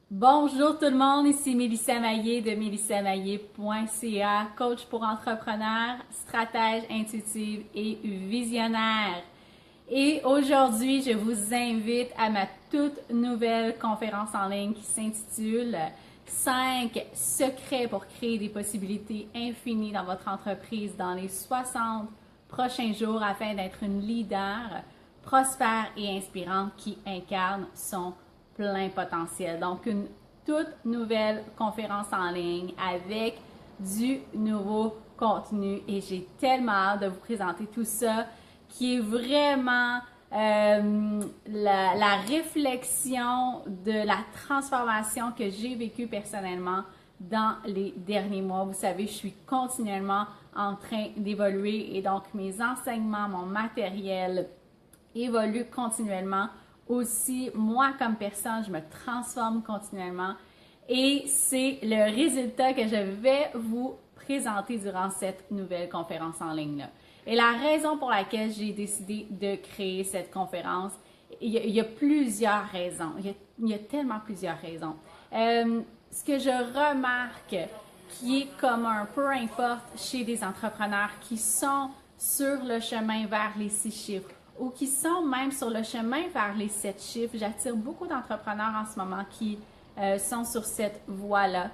Bonjour tout le monde, ici Mélissa Maillé de mélissamaillé.ca, coach pour entrepreneurs, stratège intuitive et visionnaire. Et aujourd'hui, je vous invite à ma toute nouvelle conférence en ligne qui s'intitule 5 secrets pour créer des possibilités infinies dans votre entreprise dans les 60 prochains jours afin d'être une leader prospère et inspirante qui incarne son plein potentiel. Donc, une toute nouvelle conférence en ligne avec du nouveau contenu et j'ai tellement hâte de vous présenter tout ça qui est vraiment la réflexion de la transformation que j'ai vécue personnellement dans les derniers mois. Vous savez, je suis continuellement en train d'évoluer et donc mes enseignements, mon matériel évolue continuellement. Aussi, moi comme personne, je me transforme continuellement et c'est le résultat que je vais vous présenter durant cette nouvelle conférence en ligne-là. Et la raison pour laquelle j'ai décidé de créer cette conférence, il y a plusieurs raisons. Il y a tellement plusieurs raisons. Ce que je remarque qui est commun, peu importe, chez des entrepreneurs qui sont sur le chemin vers les 6 chiffres, ou qui sont même sur le chemin vers les 7 chiffres. J'attire beaucoup d'entrepreneurs en ce moment qui sont sur cette voie-là.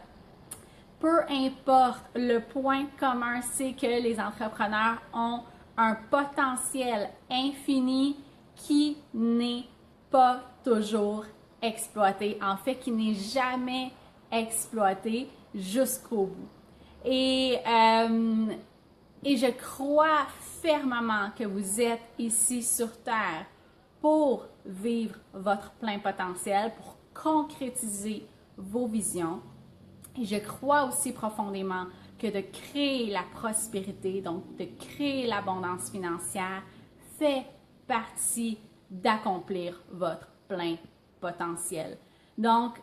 Peu importe, le point commun, c'est que les entrepreneurs ont un potentiel infini qui n'est pas toujours exploité. En fait, qui n'est jamais exploité jusqu'au bout. Et je crois fermement que vous êtes ici sur Terre pour vivre votre plein potentiel, pour concrétiser vos visions. Et je crois aussi profondément que de créer la prospérité, donc de créer l'abondance financière, fait partie d'accomplir votre plein potentiel. Donc,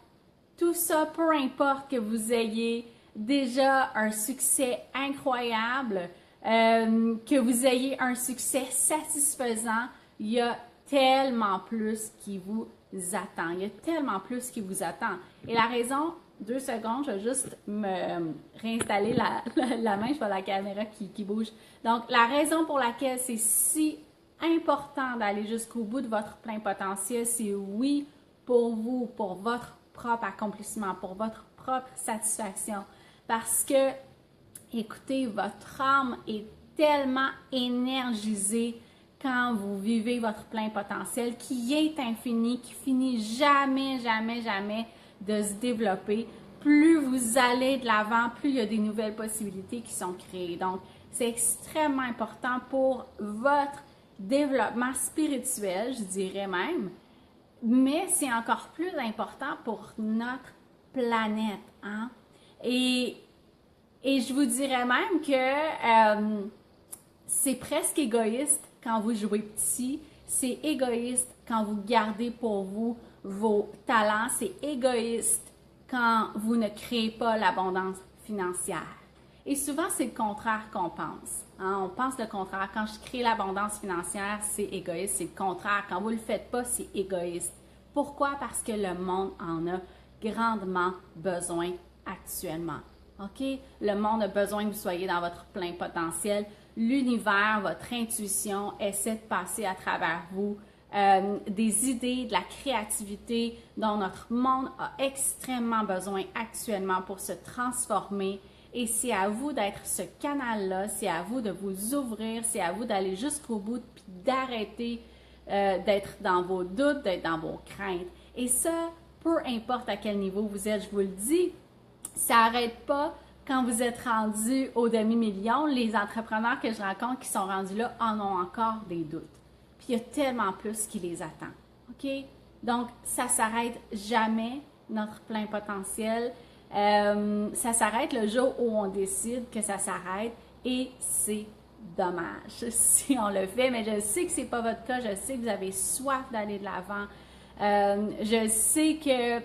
tout ça, peu importe que vous ayez déjà un succès incroyable, que vous ayez un succès satisfaisant, il y a tellement plus qui vous attend. Il y a tellement plus qui vous attend. Et la raison, 2 secondes, je vais juste me réinstaller la main, je vois la caméra qui bouge. Donc, la raison pour laquelle c'est si important d'aller jusqu'au bout de votre plein potentiel, c'est oui, pour vous, pour votre propre accomplissement, pour votre propre satisfaction. Parce que, écoutez, votre âme est tellement énergisée quand vous vivez votre plein potentiel, qui est infini, qui finit jamais, jamais, jamais de se développer. Plus vous allez de l'avant, plus il y a des nouvelles possibilités qui sont créées. Donc, c'est extrêmement important pour votre développement spirituel, je dirais même, mais c'est encore plus important pour notre planète. Hein? Et je vous dirais même que c'est presque égoïste quand vous jouez petit, c'est égoïste quand vous gardez pour vous vos talents, c'est égoïste quand vous ne créez pas l'abondance financière. Et souvent, c'est le contraire qu'on pense. Hein? On pense le contraire. Quand je crée l'abondance financière, c'est égoïste. C'est le contraire. Quand vous ne le faites pas, c'est égoïste. Pourquoi? Parce que le monde en a grandement besoin actuellement. OK? Le monde a besoin que vous soyez dans votre plein potentiel. L'univers, votre intuition essaie de passer à travers vous des idées, de la créativité dont notre monde a extrêmement besoin actuellement pour se transformer. Et c'est à vous d'être ce canal-là, c'est à vous de vous ouvrir, c'est à vous d'aller jusqu'au bout puis d'arrêter d'être dans vos doutes, d'être dans vos craintes. Et ça, peu importe à quel niveau vous êtes, je vous le dis, ça n'arrête pas quand vous êtes rendu au demi-million. Les entrepreneurs que je rencontre qui sont rendus là en ont encore des doutes. Puis il y a tellement plus qui les attend. OK? Donc, ça ne s'arrête jamais, notre plein potentiel. Ça s'arrête le jour où on décide que ça s'arrête et c'est dommage si on le fait. Mais je sais que ce n'est pas votre cas. Je sais que vous avez soif d'aller de l'avant. Je sais que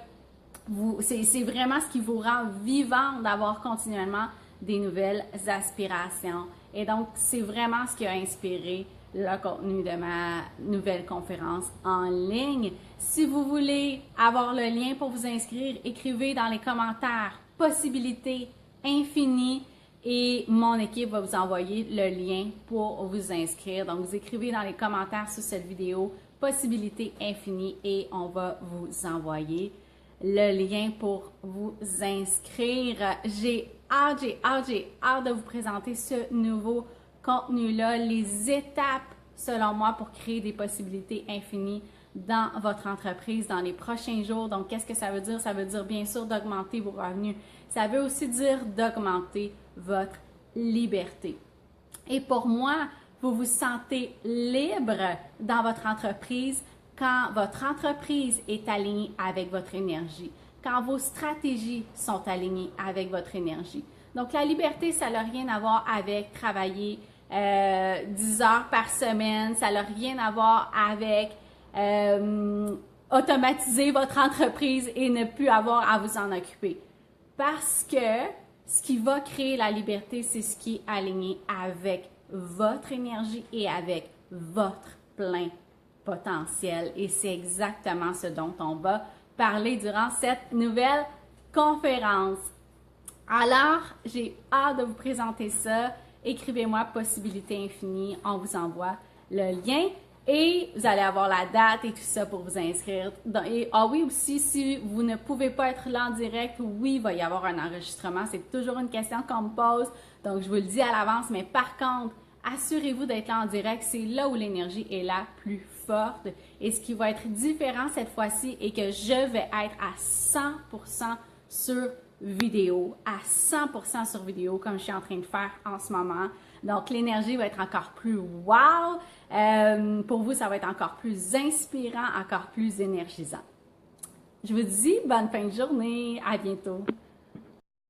c'est vraiment ce qui vous rend vivant d'avoir continuellement des nouvelles aspirations. Et donc, c'est vraiment ce qui a inspiré le contenu de ma nouvelle conférence en ligne. Si vous voulez avoir le lien pour vous inscrire, écrivez dans les commentaires « Possibilité infinie » et mon équipe va vous envoyer le lien pour vous inscrire. Donc, vous écrivez dans les commentaires sous cette vidéo « Possibilité infinie » et on va vous envoyer le lien pour vous inscrire. J'ai hâte de vous présenter ce nouveau contenu-là, les étapes, selon moi, pour créer des possibilités infinies dans votre entreprise dans les prochains jours. Donc, qu'est-ce que ça veut dire? Ça veut dire, bien sûr, d'augmenter vos revenus. Ça veut aussi dire d'augmenter votre liberté. Et pour moi, vous vous sentez libre dans votre entreprise quand votre entreprise est alignée avec votre énergie, quand vos stratégies sont alignées avec votre énergie. Donc, la liberté, ça n'a rien à voir avec travailler 10 heures par semaine, ça n'a rien à voir avec automatiser votre entreprise et ne plus avoir à vous en occuper. Parce que ce qui va créer la liberté, c'est ce qui est aligné avec votre énergie et avec votre plein potentiel. Et c'est exactement ce dont on va parler durant cette nouvelle conférence. Alors, j'ai hâte de vous présenter ça. Écrivez-moi Possibilité infinie, on vous envoie le lien et vous allez avoir la date et tout ça pour vous inscrire. Et oui, aussi, si vous ne pouvez pas être là en direct, oui, il va y avoir un enregistrement. C'est toujours une question qu'on me pose, donc je vous le dis à l'avance, mais par contre, assurez-vous d'être là en direct. C'est là où l'énergie est la plus forte. Et ce qui va être différent cette fois-ci est que je vais être à 100% sur vidéo, à 100% sur vidéo, comme je suis en train de faire en ce moment. Donc, l'énergie va être encore plus wow. Pour vous, ça va être encore plus inspirant, encore plus énergisant. Je vous dis bonne fin de journée. À bientôt.